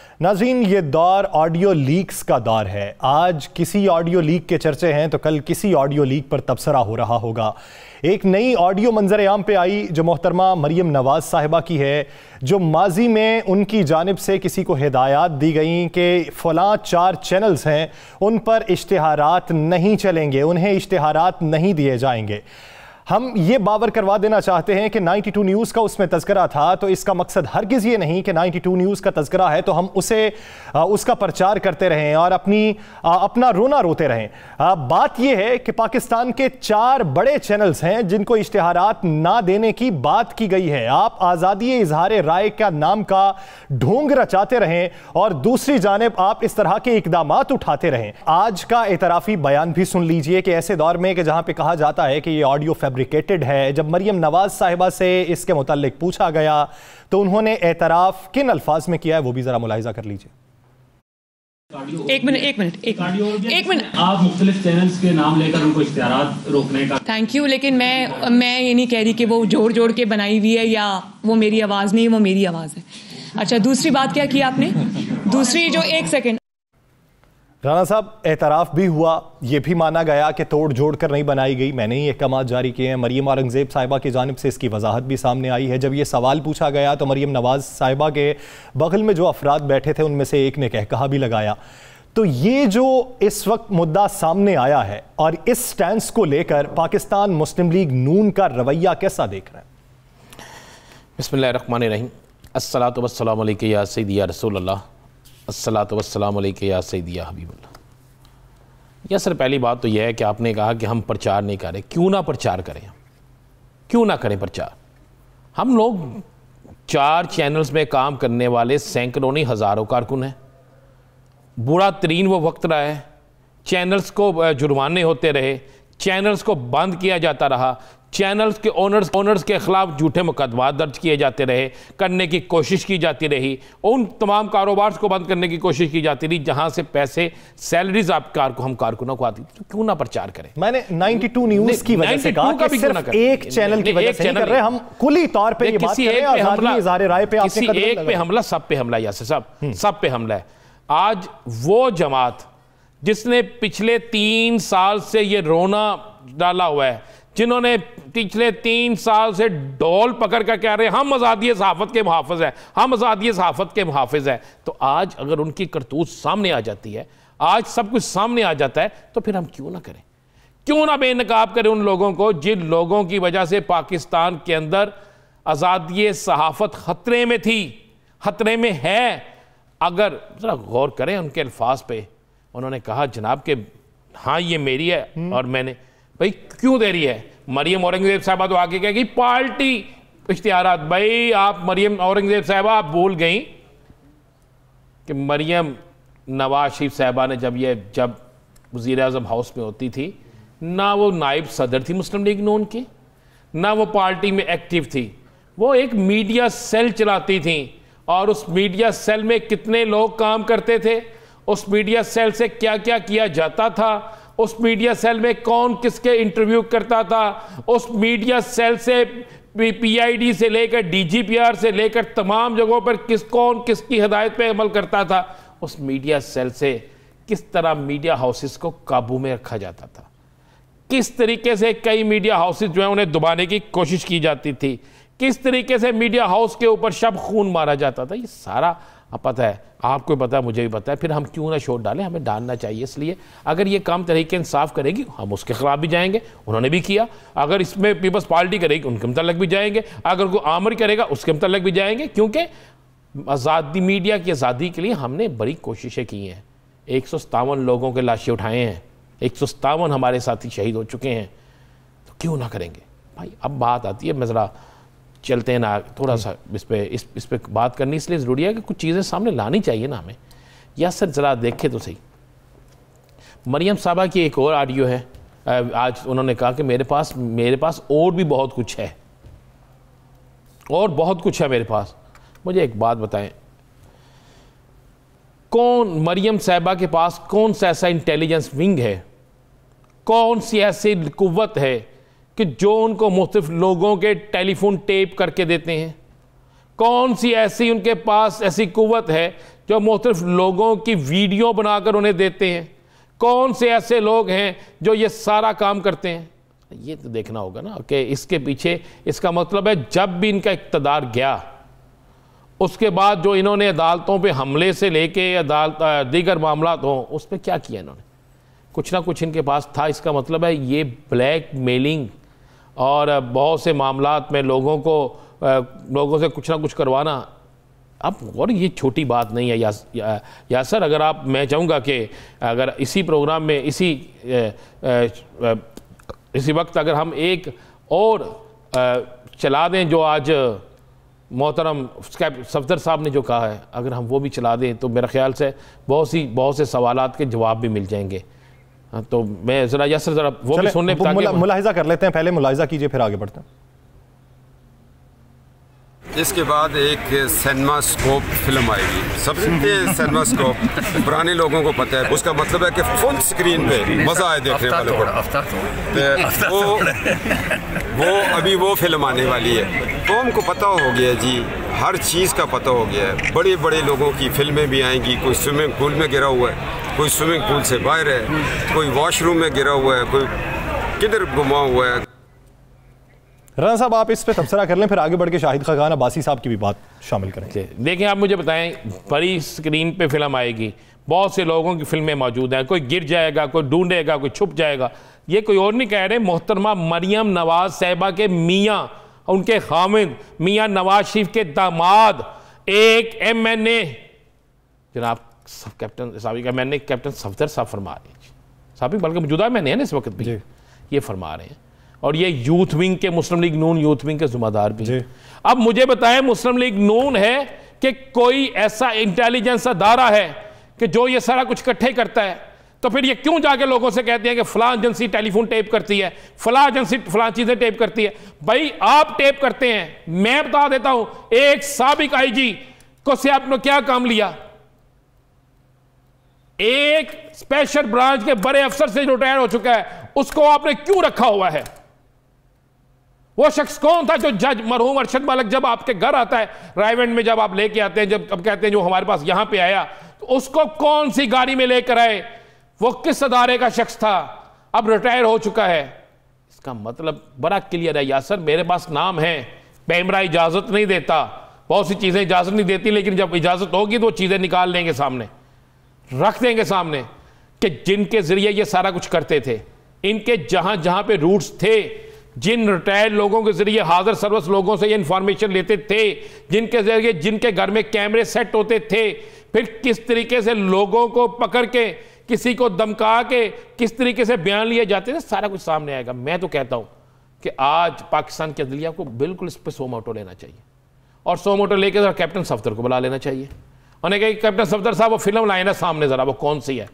नाज़रीन, ये दौर ऑडियो लीक्स का दौर है। आज किसी ऑडियो लीक के चर्चे हैं तो कल किसी ऑडियो लीक पर तबसरा हो रहा होगा। एक नई ऑडियो मंजर आम पे आई जो मोहतरमा मरियम नवाज साहिबा की है, जो माजी में उनकी जानिब से किसी को हिदायत दी गई कि फ़लाँ 4 चैनल्स हैं, उन पर इश्तिहारात नहीं चलेंगे, उन्हें इश्तिहारात नहीं दिए जाएंगे। हम ये बावर करवा देना चाहते हैं कि 92 न्यूज़ का उसमें तज़किरा था, तो इसका मकसद हरगिज़ ये नहीं कि 92 न्यूज़ का तज़किरा है तो हम उसका प्रचार करते रहें और अपना रोना रोते रहें। बात यह है कि पाकिस्तान के 4 बड़े चैनल्स हैं जिनको इश्तिहारात ना देने की बात की गई है। आप आज़ादी इजहार राय का नाम का ढोंग रचाते रहें और दूसरी जानिब आप इस तरह के इकदामात उठाते रहें। आज का एतराफ़ी बयान भी सुन लीजिए कि ऐसे दौर में कि जहाँ पर कहा जाता है कि ये ऑडियो फैब्रिकेटेड है, जब मरियम नवाज साहिबा से इसके मुताल्लिक पूछा गया तो उन्होंने एतराफ़ किन अल्फाज में किया है वो भी जरा मुलाहिजा कर लीजिए। एक मिनट आप मुख्तलिफ चैनल्स के नाम लेकर उनको इश्तिहारात रोकने का थैंक यू, लेकिन मैं ये नहीं कह रही कि वो जोड़ के बनाई हुई है या वो मेरी आवाज़ नहीं, वो मेरी आवाज़ है। अच्छा, दूसरी बात क्या की आपने? दूसरी जो एक सेकंड राना साहब, एतराफ़ भी हुआ, ये भी माना गया कि तोड़ जोड़ कर नहीं बनाई गई, मैंने ही अहकामात जारी किए हैं। मरियम औरंगज़ेब साहिबा की जानिब से इसकी वजाहत भी सामने आई है। जब ये सवाल पूछा गया तो मरियम नवाज साहिबा के बगल में जो अफराद बैठे थे उनमें से एक ने कहकहा भी लगाया। तो ये जो इस वक्त मुद्दा सामने आया है और इस स्टैंस को लेकर पाकिस्तान मुस्लिम लीग नून का रवैया कैसा देख रहे हैं? बिस्मिल्लाहिर्रहमानिर्रहीम, अस्सलातु वस्सलामु अलैका या सय्यदी या रसूलल्लाह, अस्सलातु वस्सलामु अलैका या सय्यदी या हबीबल्लाह। यह सर पहली बात तो यह है कि आपने कहा कि हम प्रचार नहीं कर रहे। क्यों ना प्रचार करें, क्यों ना करें प्रचार। हम लोग 4 चैनल्स में काम करने वाले सैकड़ों नहीं हज़ारों कारकुन हैं। बुरा तरीन वो वक्त रहा है, चैनल्स को जुर्माने होते रहे, चैनल्स को बंद किया जाता रहा, चैनल्स के ओनर्स के खिलाफ झूठे मुकदमा दर्ज किए जाते रहे, करने की कोशिश की जाती रही, उन तमाम कारोबार को बंद करने की कोशिश की जाती रही जहां से पैसे सैलरीज हम कारकुनों को आती। तो क्यों ना प्रचार करें? मैंने 92 न्यूज़ की वजह से कहा कि सिर्फ एक चैनल की वजह से नहीं कर रहे, हम कुली तौर पे ये बात कर रहे हैं। आज़ादी इज़हार राय पे किसी एक पे हमला, सब पे हमला, यासर साहब, सब पे हमला है। आज वो जमात जिसने पिछले 3 साल से ये रोना डाला हुआ है, जिन्होंने पिछले 3 साल से डोल पकड़ कर कह रहे हैं हम आज़ादी सहाफ़त के मुहाफ़िज़ हैं, हम आज़ादी सहाफ़त के मुहाफ़िज़ हैं, तो आज अगर उनकी करतूत सामने आ जाती है, आज सब कुछ सामने आ जाता है, तो फिर हम क्यों ना करें? क्यों ना बेनकाब करें उन लोगों को जिन लोगों की वजह से पाकिस्तान के अंदर आज़ादी सहाफ़त ख़तरे में थी, ख़तरे में है। अगर ज़रा गौर करें उनके अल्फाज पे, उन्होंने कहा जनाब के हाँ ये मेरी है और मैंने, भाई क्यों दे रही है? मरियम औरंगज़ेब साहिबा तो आगे कहेगी पार्टी इश्तिहारात। भाई आप मरियम औरंगज़ेब साहिबा आप भूल गई कि मरियम नवाज शरीफ साहिबा ने जब वज़ीर आज़म हाउस में होती थी, ना वो नायब सदर थी मुस्लिम लीग नून की, ना वो पार्टी में एक्टिव थी, वो एक मीडिया सेल चलाती थी। और उस मीडिया सेल में कितने लोग काम करते थे, उस मीडिया सेल से क्या क्या किया जाता था, उस मीडिया सेल में कौन किसके इंटरव्यू करता था, उस मीडिया सेल से पीआईडी से लेकर डीजीपीआर से लेकर तमाम जगहों पर कौन किसकी हिदायत पे अमल करता था, उस मीडिया सेल से किस तरह मीडिया हाउसेस को काबू में रखा जाता था, किस तरीके से कई मीडिया हाउसेस जो है उन्हें दबाने की कोशिश की जाती थी, किस तरीके से मीडिया हाउस के ऊपर शब खून मारा जाता था। ये सारा पता है, आपको पता है, मुझे भी पता है। फिर हम क्यों ना शोर डालें, हमें डालना चाहिए। इसलिए अगर ये काम तरीके इंसाफ करेगी हम उसके खिलाफ भी जाएंगे, उन्होंने भी किया। अगर इसमें पीपल्स पार्टी करेगी उनके मुतल्लिक भी जाएंगे, अगर कोई आमिर करेगा उसके मुतल्लिक भी जाएंगे, क्योंकि आज़ादी मीडिया की आज़ादी के लिए हमने बड़ी कोशिशें की हैं। 157 लोगों के लाशें उठाए हैं, 157 हमारे साथी शहीद हो चुके हैं, तो क्यों ना करेंगे भाई। अब बात आती है, मैं ज़रा चलते हैं ना, थोड़ा सा इस पे बात करनी इसलिए ज़रूरी है कि कुछ चीज़ें सामने लानी चाहिए ना हमें। या सर ज़रा देखें तो सही, मरियम साहबा की एक और ऑडियो है। आज उन्होंने कहा कि मेरे पास और भी बहुत कुछ है, और बहुत कुछ है मेरे पास। मुझे एक बात बताएं, कौन मरियम साहबा के पास कौन सा ऐसा इंटेलिजेंस विंग है, कौन सी ऐसी कुव्वत है कि जो उनको मुख्तलिफ लोगों के टेलीफोन टेप करके देते हैं? कौन सी ऐसी उनके पास ऐसी कुव्वत है जो मुख्तलिफ लोगों की वीडियो बनाकर उन्हें देते हैं? कौन से ऐसे लोग हैं जो ये सारा काम करते हैं? ये तो देखना होगा ना कि इसके पीछे, इसका मतलब है जब भी इनका इक़्तिदार गया उसके बाद जो इन्होंने अदालतों पे हमले से लेके अदालत दीगर मामलात हों उस पर क्या किया इन्होंने? कुछ ना कुछ इनके पास था। इसका मतलब है ये ब्लैक मेलिंग और बहुत से मामलात में लोगों से कुछ ना कुछ करवाना। अब और ये छोटी बात नहीं है यासर। अगर आप, मैं चाहूँगा कि अगर इसी प्रोग्राम में इसी वक्त अगर हम एक और चला दें जो आज मोहतरम सफदर साहब ने जो कहा है, अगर हम वो भी चला दें तो मेरा ख्याल से बहुत से सवालात के जवाब भी मिल जाएंगे। तो मैं ज़रा यासर ज़रा वो भी सुनने मुलाहिजा कर लेते हैं। पहले मुलाहिजा कीजिए, फिर आगे बढ़ते हैं। इसके बाद एक सिनेमास्कोप फिल्म आएगी। सबसे सिनेमास्कोप पुराने लोगों को पता है, उसका मतलब है कि फुल स्क्रीन पे मजा आए देखने वाले को। वो अभी वो फिल्म आने वाली है। कौम को पता हो गया जी, हर चीज़ का पता हो गया है। बड़े बड़े लोगों की फिल्में भी आएंगी। कोई स्विमिंग पूल में गिरा हुआ है, कोई स्विमिंग पूल से बाहर है, कोई वॉशरूम में गिरा हुआ है, कोई किधर गुमा हुआ है। राना साहब, आप इस पे तबसरा कर लें, फिर आगे बढ़ के शाहिद खाकान अब्बासी साहब की भी बात शामिल करें। देखें, आप मुझे बताएं, बड़ी स्क्रीन पे फिल्म आएगी, बहुत से लोगों की फिल्में मौजूद हैं। कोई गिर जाएगा, कोई ढूंढेगा, कोई छुप जाएगा। ये कोई और नहीं कह रहे, मोहतरमा मरियम नवाज साहिबा के मियाँ, उनके खामिद मियाँ नवाज शरीफ के दामाद, एक MNA जनाब कैप्टन साहब, MNA कैप्टन सफदर साहब फरमा रहे हैं साहब, बल्कि मौजूदा MNA है ना इस वक्त भी, ये फरमा रहे हैं। और ये यूथ विंग के, मुस्लिम लीग नून यूथ विंग के जिम्मेदार भी। अब मुझे बताएं, मुस्लिम लीग नून है कि कोई ऐसा इंटेलिजेंस अदारा है कि जो ये सारा कुछ इकट्ठे करता है? तो फिर ये क्यों जाके लोगों से कहते हैं कि फलां एजेंसी टेलीफोन टेप करती है, फलां एजेंसी फलां चीजें टेप करती है? भाई आप टेप करते हैं, मैं बता देता हूं, एक साबिक IG को से आपने क्या काम लिया? एक स्पेशल ब्रांच के बड़े अफसर से जो रिटायर हो चुका है, उसको आपने क्यों रखा हुआ है? वो शख्स कौन था जो जज मरहूम अरशद मलिक जब आपके घर आता है, रायवेंड में जब आप लेके आते हैं, जब अब कहते हैं जो हमारे पास यहां पे आया, तो उसको कौन सी गाड़ी में लेकर आए? वो किस अदारे का शख्स था? अब रिटायर हो चुका है। इसका मतलब बड़ा क्लियर है यासर, मेरे पास नाम है, पैमरा इजाजत नहीं देता, बहुत सी चीजें इजाजत नहीं देती, लेकिन जब इजाजत होगी तो वो चीजें निकाल लेंगे सामने, रख देंगे सामने, कि जिनके जरिए ये सारा कुछ करते थे, इनके जहां जहां पे रूट्स थे, जिन रिटायर्ड लोगों के जरिए हाजिर सर्विस लोगों से ये इंफॉर्मेशन लेते थे, जिनके जरिए जिनके घर में कैमरे सेट होते थे, फिर किस तरीके से लोगों को पकड़ के, किसी को धमका के किस तरीके से बयान लिए जाते थे, सारा कुछ सामने आएगा। मैं तो कहता हूं कि आज पाकिस्तान के अदलिया को बिल्कुल इस पर 100 मोटो लेना चाहिए, और 100 मोटो लेके जरा कैप्टन सफदर को बुला लेना चाहिए। उन्हें कहा कैप्टन सफदर साहब वो फिल्म लाए ना सामने, जरा वो कौन सी है,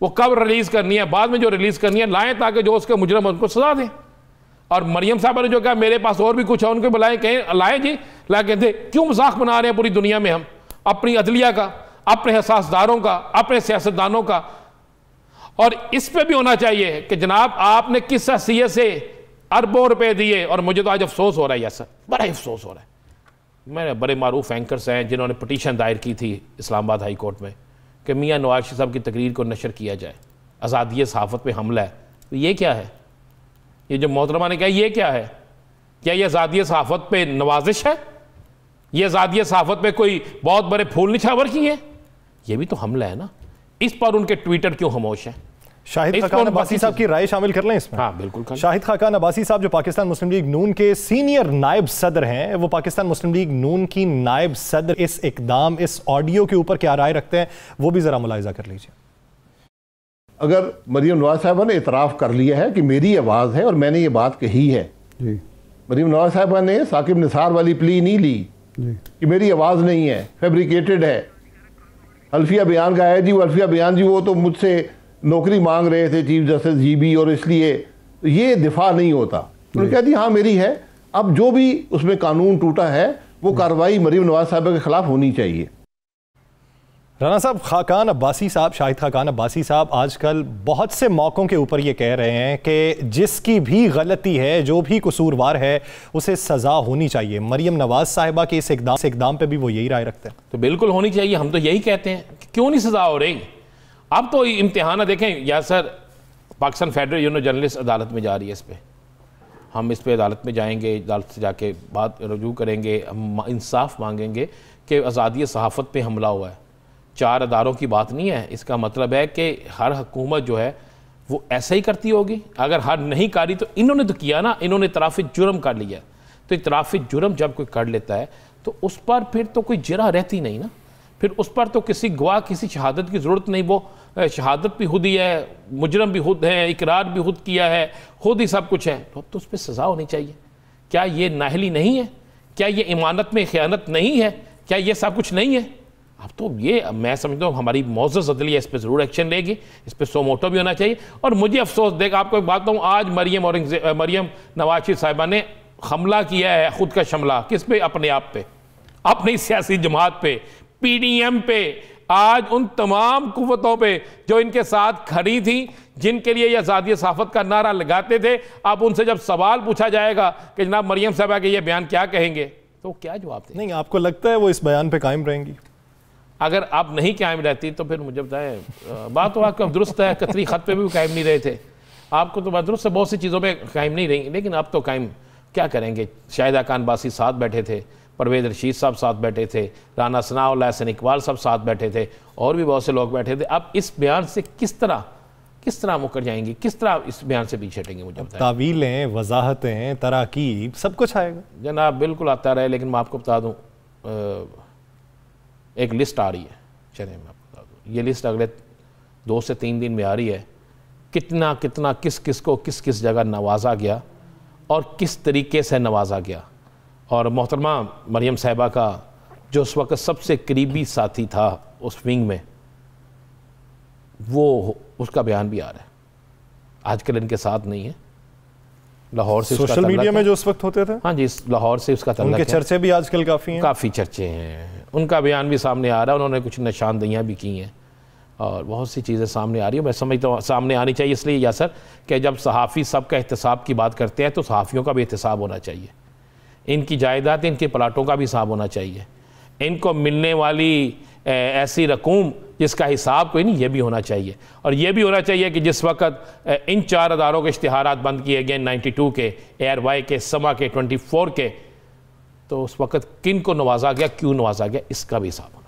वो कब रिलीज करनी है, बाद में जो रिलीज करनी है लाएं, ताकि जो उसके मुजरिम उनको सजा दें। और मरियम साहब ने जो कहा मेरे पास और भी कुछ है, उनको बुलाएं, कहें लाएं जी, ला कहते क्यों मजाक बना रहे हैं पूरी दुनिया में हम अपनी अदलिया का, अपने हसासदारों का, अपने सियासतदानों का। और इस पे भी होना चाहिए कि जनाब आपने किस हैसियत से अरबों रुपए दिए। और मुझे तो आज अफसोस हो रहा है यासर, बड़ा अफसोस हो रहा है। मेरे बड़े मारूफ एंकर्स हैं जिन्होंने पटिशन दायर की थी इस्लामाबाद हाई कोर्ट में कि मियाँ नवाज शरीफ साहब की तकरीर को नशर किया जाए, आज़ादी सहाफ़त पे हमला है। तो ये क्या है? ये जो मोहतरमा ने कहा ये क्या है? क्या ये आज़ादी सहाफ़त पे नवाजिश है? ये आज़ादी सहाफ़त पे कोई बहुत बड़े फूल निछावर किए? ये भी तो हमला है ना। इस पर उनके ट्विटर क्यों खामोश है? शाहिद खाकान अब्बासी साहब की राय शामिल कर लें इसमें। हाँ बिल्कुल। शाहिद खाकान अब्बासी साहब जो पाकिस्तान मुस्लिम लीग नून के सीनियर नायब सदर हैं, वो पाकिस्तान मुस्लिम लीग नून की नायब सदर इस इकदाम, इस ऑडियो के ऊपर क्या राय रखते हैं, वो भी जरा मुलाहिजा कर लीजिए। अगर मरियम नवाज साहिबा ने इतराफ़ कर लिया है कि मेरी आवाज़ है और मैंने ये बात कही है, मरियम नवाज साहिबा ने साकिब निसार वाली प्ली नहीं ली कि मेरी आवाज़ नहीं है, फैब्रिकेटेड है। अल्फिया बयान का है जी, वो अल्फिया बयान जी वो तो मुझसे नौकरी मांग रहे थे चीफ जस्टिस GB, और इसलिए ये दिफा नहीं होता। उन्होंने कहा दी हाँ मेरी है। अब जो भी उसमें कानून टूटा है वो कार्रवाई मरियम नवाज साहिबा के खिलाफ होनी चाहिए। राना साहब, खाकान अब्बासी साहब, शाहिद खाकान अब्बासी साहब आजकल बहुत से मौक़ों के ऊपर ये कह रहे हैं कि जिसकी भी गलती है, जो भी कसूरवार है, उसे सज़ा होनी चाहिए। मरियम नवाज़ साहिबा के इस इक़दाम पे भी वो यही राय रखते हैं। तो बिल्कुल होनी चाहिए, हम तो यही कहते हैं कि क्यों नहीं सज़ा हो रही। अब तो इम्तिहान देखें या sir, Pakistan federal union journalist अदालत में जा रही है, इस पर हम इस पर अदालत में जाएंगे, अदालत से जाके बात रजू करेंगे, हम इंसाफ मांगेंगे कि आज़ादी सहाफ़त पे हमला हुआ है। 4 अदारों की बात नहीं है, इसका मतलब है कि हर हुकूमत जो है वो ऐसा ही करती होगी। अगर हर नहीं करी तो इन्होंने तो किया ना, इन्होंने इतराफ़ जुर्म कर लिया। तो इतराफ़ जुर्म जब कोई कर लेता है तो उस पर फिर तो कोई जरा रहती नहीं ना, फिर उस पर तो किसी गवाह, किसी शहादत की ज़रूरत नहीं। वो शहादत भी खुद ही है, मुजरम भी खुद है, इकरार भी खुद किया है, खुद ही सब कुछ है, तो उस पर सज़ा होनी चाहिए। क्या ये नाहली नहीं है? क्या ये इमानत में ख़यानत नहीं है? क्या ये सब कुछ नहीं है? अब तो ये मैं समझता हूँ हमारी मौजूद अदलिया इस पर ज़रूर एक्शन लेगी, इस पर सो मोटो भी होना चाहिए। और मुझे अफसोस देख, आपको एक बात बताऊँ, आज मरियम नवाज साहिबा ने हमला किया है, खुद का शमला, किस पे? अपने आप पे, अपनी सियासी जमात पे, PDM पे, आज उन तमाम कुव्वतों पे जो इनके साथ खड़ी थी, जिनके लिए ये आज़ादी सहाफ़त का नारा लगाते थे। अब उनसे जब सवाल पूछा जाएगा कि जनाब मरियम साहिबा के ये बयान क्या कहेंगे, तो क्या जवाब दें? नहीं, आपको लगता है वो इस बयान पे कायम रहेंगी? अगर आप नहीं कायम रहती तो फिर मुझे बताएं, बात तो आपका दुरुस्त है, कतरी ख़त पे भी कायम नहीं रहे थे, आपको तो बात दुरुस्त है, बहुत सी चीज़ों पे कायम नहीं रही, लेकिन अब तो कायम क्या करेंगे। शाहिद खान अब्बासी साथ बैठे थे, परवेज़ रशीद साहब साथ बैठे थे, राना सनाउल्लाह हसन इकबाल साहब साथ बैठे थे, और भी बहुत से लोग बैठे थे। अब इस बयान से किस तरह मुकर जाएंगी, किस तरह इस बयान से पीछे हटेंगे? मुझे बताएं। तावीलें, वजाहतें, तराकीब, सब कुछ आएगा जनाब, बिल्कुल आता रहे। लेकिन मैं आपको बता दूँ, एक लिस्ट आ रही है, चलिए मैं आपको बता दूँ, ये लिस्ट अगले 2 से 3 दिन में आ रही है। कितना किस किस को किस किस जगह नवाजा गया और किस तरीके से नवाजा गया। और मोहतरमा मरियम साहिबा का जो उस वक्त सबसे करीबी साथी था उस विंग में, वो उसका बयान भी आ रहा है। आजकल इनके साथ नहीं है, लाहौर से सोशल मीडिया में जो उस वक्त होते थे। हाँ जी, लाहौर से उसका तल्लुक है। उनके चर्चे भी आजकल काफ़ी चर्चे हैं, उनका बयान भी सामने आ रहा है, उन्होंने कुछ निशानदेहियाँ भी की हैं और बहुत सी चीज़ें सामने आ रही है। मैं समझता हूँ सामने आनी चाहिए, इसलिए यासर कि जब सहाफ़ी सबका एहतसाब की बात करते हैं तो सहाफ़ियों का भी एहतसाब होना चाहिए, इनकी जायदाद, इनके प्लाटों का भी हिसाब होना चाहिए, इनको मिलने वाली ऐसी रकूम जिसका हिसाब कोई नहीं, ये भी होना चाहिए। और ये भी होना चाहिए कि जिस वक्त इन 4 अदारों के इश्तिहारात बंद किए गए, 92 के, एयरवाई के, समा के, 24 के, तो उस वक्त किन को नवाजा गया, क्यों नवाजा गया, इसका भी हिसाब होना।